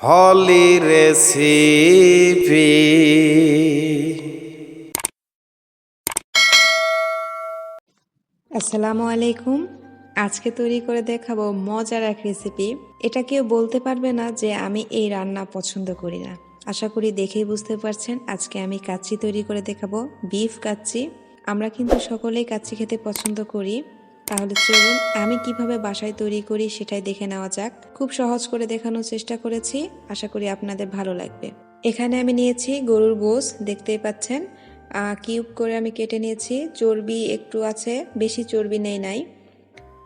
হলি recipe. আসসালামু আলাইকুম। আজকে তৈরি করে দেখাবো মজার এক রেসিপি। এটা কেউ বলতে পারবে না যে আমি এই রান্না পছন্দ করি না। আশা করি দেখেই বুঝতে পারছেন আজকে আমি কাচ্চি তৈরি করে দেখাবো, বিফ কাচ্চি। আমরা কিন্তু সকলেই কাচ্চি খেতে পছন্দ করি। তাহলে চলুন আমি কিভাবে বাসায় তৈরি করি সেটাই দেখে নেওয়া যাক। খুব সহজ করে দেখানোর চেষ্টা করেছি, আশা করি আপনাদের ভালো লাগবে। এখানে আমি নিয়েছি গরুর গোশত, দেখতেই পাচ্ছেন কিউব করে আমি কেটে নিয়েছি। চর্বি একটু আছে, বেশি চর্বি নেই নাই,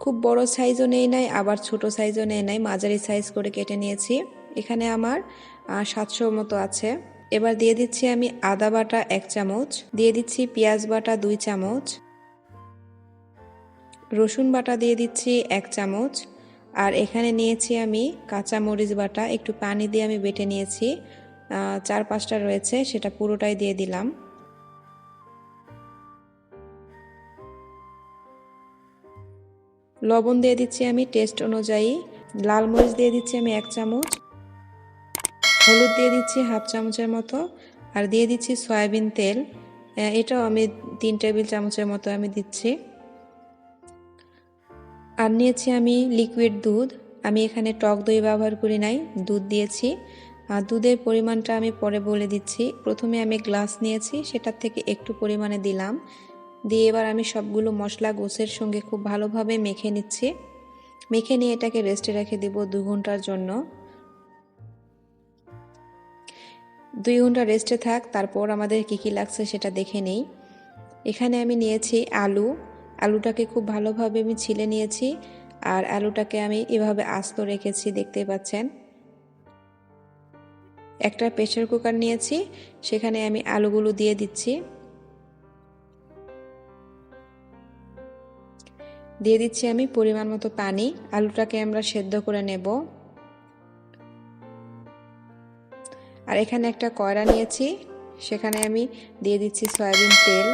খুব বড় সাইজও নেই নাই, আবার ছোট সাইজও নেই নাই, মাঝারি সাইজ করে কেটে নিয়েছি। এখানে আমার 700 মতো আছে। এবার দিয়ে দিচ্ছি আমি আদা বাটা 1 চামচ, দিয়ে দিচ্ছি পেঁয়াজ বাটা 2 চামচ, রসুন বাটা দিয়ে দিচ্ছি 1 চামচ, আর এখানে নিয়েছি আমি কাঁচা মরিচ বাটা, একটু পানি দিয়ে আমি বেটে নিয়েছি, 4-5টা রয়েছে, সেটা পুরোটাই দিয়ে দিলাম। লবণ দিয়ে দিচ্ছি আমি টেস্ট অনুযায়ী, লাল মরিচ দিয়ে দিচ্ছি আমি 1 চামচ, হলুদ দিয়ে দিচ্ছি 1/2 চামচের মতো, আর দিয়ে দিচ্ছি সয়াবিন তেল, এটাও আমি 3 টেবিল চামচের মতো আমি দিচ্ছি। আর নিয়েছি আমি লিকুইড দুধ, আমি এখানে টক দই ব্যবহার করি নাই, দুধ দিয়েছি। আর দুধের পরিমাণটা আমি পরে বলে দিচ্ছি। প্রথমে আমি গ্লাস নিয়েছি, সেটার থেকে একটু পরিমাণে দিলাম, দিয়ে এবার আমি সবগুলো মশলা গোছের সঙ্গে খুব ভালোভাবে মেখে নিচ্ছি। মেখে নিয়ে এটাকে রেস্টে রেখে দেব 2 ঘন্টার জন্য। 2 ঘন্টা রেস্টে থাক, তারপর আমাদের কী কী লাগছে সেটা দেখে নেই। এখানে আমি নিয়েছি আলুটাকে খুব ভালোভাবে আমি ছিলে নিয়েছি, আর আলুটাকে আমি এভাবে আস্ত রেখেছি, দেখতে পাচ্ছেন। একটা প্রেসার কুকার নিয়েছি, সেখানে আমি আলুগুলো দিয়ে দিচ্ছি, দিয়ে দিচ্ছি আমি পরিমাণ মতো পানি। আলুটাকে আমরা সেদ্ধ করে নেব। আর এখানে একটা কড়া নিয়েছি, সেখানে আমি দিয়ে দিচ্ছি সয়াবিন তেল।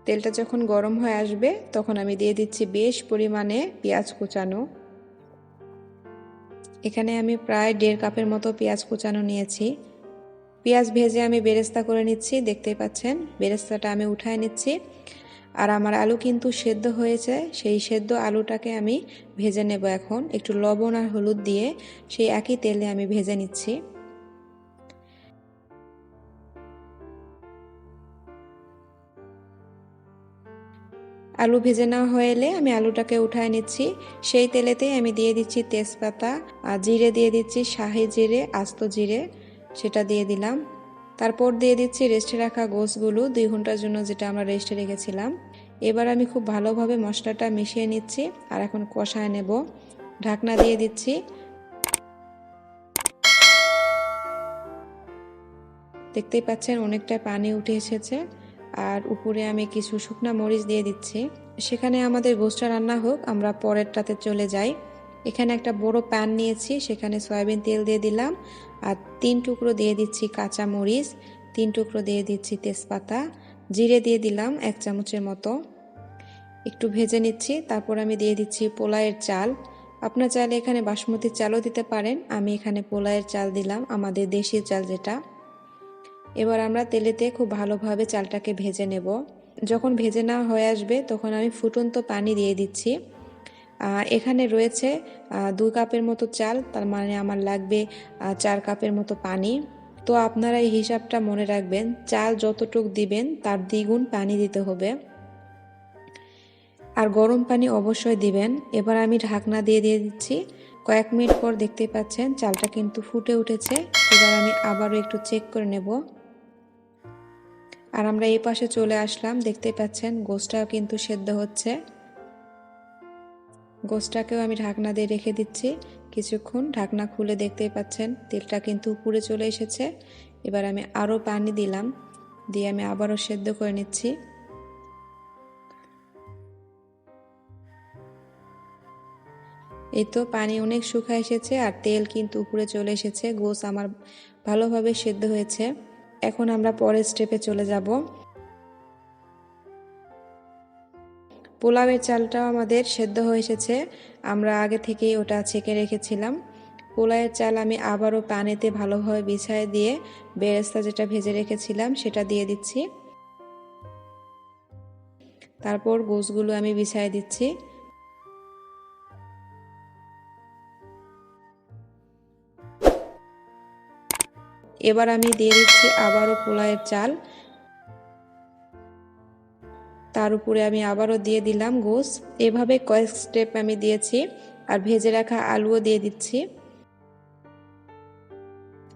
তেলটা যখন গরম হয়ে আসবে তখন আমি দিয়ে দিচ্ছি বেশ পরিমাণে পেঁয়াজ কুচানো। এখানে আমি প্রায় 1.5 কাপের মতো পেঁয়াজ কুচানো নিয়েছি। পেঁয়াজ ভেজে আমি বেরেস্তা করে নিচ্ছি, দেখতেই পাচ্ছেন। বেরেস্তাটা আমি উঠায় নিচ্ছি। আর আমার আলু কিন্তু সেদ্ধ হয়েছে, সেই সেদ্ধ আলুটাকে আমি ভেজে নেব এখন, একটু লবণ আর হলুদ দিয়ে সেই একই তেলে আমি ভেজে নিচ্ছি। আলু ভেজে নেওয়া হয়ে এলে আমি আলুটাকে উঠায় নিচ্ছি। সেই তেলেতেই আমি দিয়ে দিচ্ছি তেজপাতা, আর জিরে দিয়ে দিচ্ছি, শাহি জিরে, আস্ত জিরে, সেটা দিয়ে দিলাম। তারপর দিয়ে দিচ্ছি রেস্টে রাখা গোশগুলো, 2 ঘন্টার জন্য যেটা আমরা রেস্টে রেখেছিলাম। এবার আমি খুব ভালোভাবে মশলাটা মিশিয়ে নিচ্ছি, আর এখন কষায় নেব। ঢাকনা দিয়ে দিচ্ছি। দেখতেই পাচ্ছেন অনেকটা পানি উঠে এসেছে, আর উপরে আমি কিছু শুকনা মরিচ দিয়ে দিচ্ছি। সেখানে আমাদের গোশটা রান্না হোক, আমরা পরেরটাতে চলে যাই। এখানে একটা বড় প্যান নিয়েছি, সেখানে সয়াবিন তেল দিয়ে দিলাম, আর 3 টুকরো দিয়ে দিচ্ছি কাঁচা মরিচ, 3 টুকরো দিয়ে দিচ্ছি তেজপাতা, জিরে দিয়ে দিলাম 1 চামচের মতো, একটু ভেজে নিচ্ছি। তারপর আমি দিয়ে দিচ্ছি পোলাওয়ের চাল। আপনার চাইলে এখানে বাসমতি চালও দিতে পারেন, আমি এখানে পোলাওয়ের চাল দিলাম, আমাদের দেশি চাল যেটা। এবার আমরা তেলেতে খুব ভালোভাবে চালটাকে ভেজে নেব। যখন ভেজে নেওয়া হয়ে আসবে তখন আমি ফুটন্ত পানি দিয়ে দিচ্ছি। এখানে রয়েছে 2 কাপের মতো চাল, তার মানে আমার লাগবে 4 কাপের মতো পানি। তো আপনারা এই হিসাবটা মনে রাখবেন, চাল যতটুক দিবেন তার দ্বিগুণ পানি দিতে হবে, আর গরম পানি অবশ্যই দিবেন। এবার আমি ঢাকনা দিয়ে দিচ্ছি। কয়েক মিনিট পর দেখতে পাচ্ছেন চালটা কিন্তু ফুটে উঠেছে। এবার আমি আবারও একটু চেক করে নেব। আর আমরা এই পাশে চলে আসলাম, দেখতে পাচ্ছেন গোশটাও কিন্তু সেদ্ধ হচ্ছে। গোশটাকেও আমি ঢাকনা দিয়ে রেখে দিচ্ছি কিছুক্ষণ। ঢাকনা খুলে দেখতেই পাচ্ছেন তেলটা কিন্তু উপরে চলে এসেছে। এবার আমি আরও পানি দিলাম, দিয়ে আমি আবারও সেদ্ধ করে নিচ্ছি। এই তো পানি অনেক শুকায় এসেছে, আর তেল কিন্তু উপরে চলে এসেছে। গোশ আমার ভালোভাবে সেদ্ধ হয়েছে। এখন আমরা পরের স্টেপে চলে যাব। পোলাওয়ের চালটাও আমাদের সেদ্ধ হয়ে এসেছে, আমরা আগে থেকেই ওটা ছেঁকে রেখেছিলাম। পোলাওয়ের চাল আমি আবারও পানিতে ভালোভাবে বিছিয়ে দিয়ে বেরেস্তা যেটা ভেজে রেখেছিলাম সেটা দিয়ে দিচ্ছি। তারপর গোশগুলো আমি বিছিয়ে দিচ্ছি। এবার আমি দিয়ে দিচ্ছি আবারও পোলাওয়ের চাল। তার উপরে আমি আবারও দিয়ে দিলাম গোশ। এভাবে কয়েক স্টেপ আমি দিয়েছি। আর ভেজে রাখা আলুও দিয়ে দিচ্ছি।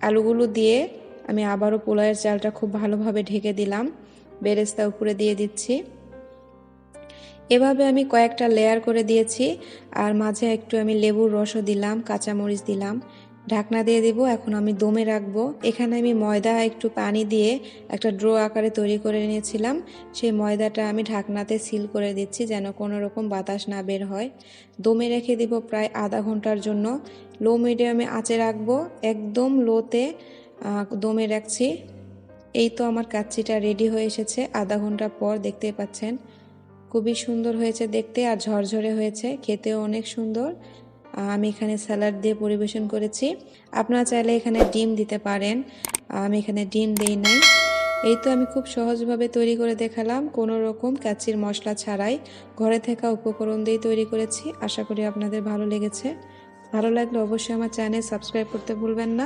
আলুগুলো দিয়ে আমি আবারও পোলাওয়ের চালটা খুব ভালোভাবে ঢেকে দিলাম। বেরেস্তা উপরে দিয়ে দিচ্ছি। এভাবে আমি কয়েকটা লেয়ার করে দিয়েছি। আর মাঝে একটু আমি লেবুর রসও দিলাম, কাঁচামরিচ দিলাম। ঢাকনা দিয়ে দিব। এখন আমি দমে রাখবো। এখানে আমি ময়দা একটু পানি দিয়ে একটা ড্রো আকারে তৈরি করে নিয়েছিলাম। সেই ময়দাটা আমি ঢাকনাতে সিল করে দিচ্ছি যেন কোনো রকম বাতাস না বের হয়। দমে রেখে দিব প্রায় আধা ঘন্টার জন্য। লো মিডিয়ামে আঁচে রাখবো, একদম লোতে দমে রাখছি। এই তো আমার কাচ্চিটা রেডি হয়ে এসেছে আধা ঘন্টা পর, দেখতেই পাচ্ছেন খুবই সুন্দর হয়েছে দেখতে আর ঝরঝরে হয়েছে, খেতেও অনেক সুন্দর। আমি এখানে স্যালাড দিয়ে পরিবেশন করেছি। আপনারা চাইলে এখানে ডিম দিতে পারেন, আমি এখানে ডিম দেই নাই। এই তো আমি খুব সহজভাবে তৈরি করে দেখালাম, কোনো রকম কাচ্চির মশলা ছাড়াই ঘরে থাকা উপকরণ দিয়ে তৈরি করেছি। আশা করি আপনাদের ভালো লেগেছে। ভালো লাগলে অবশ্যই আমার চ্যানেল সাবস্ক্রাইব করতে ভুলবেন না।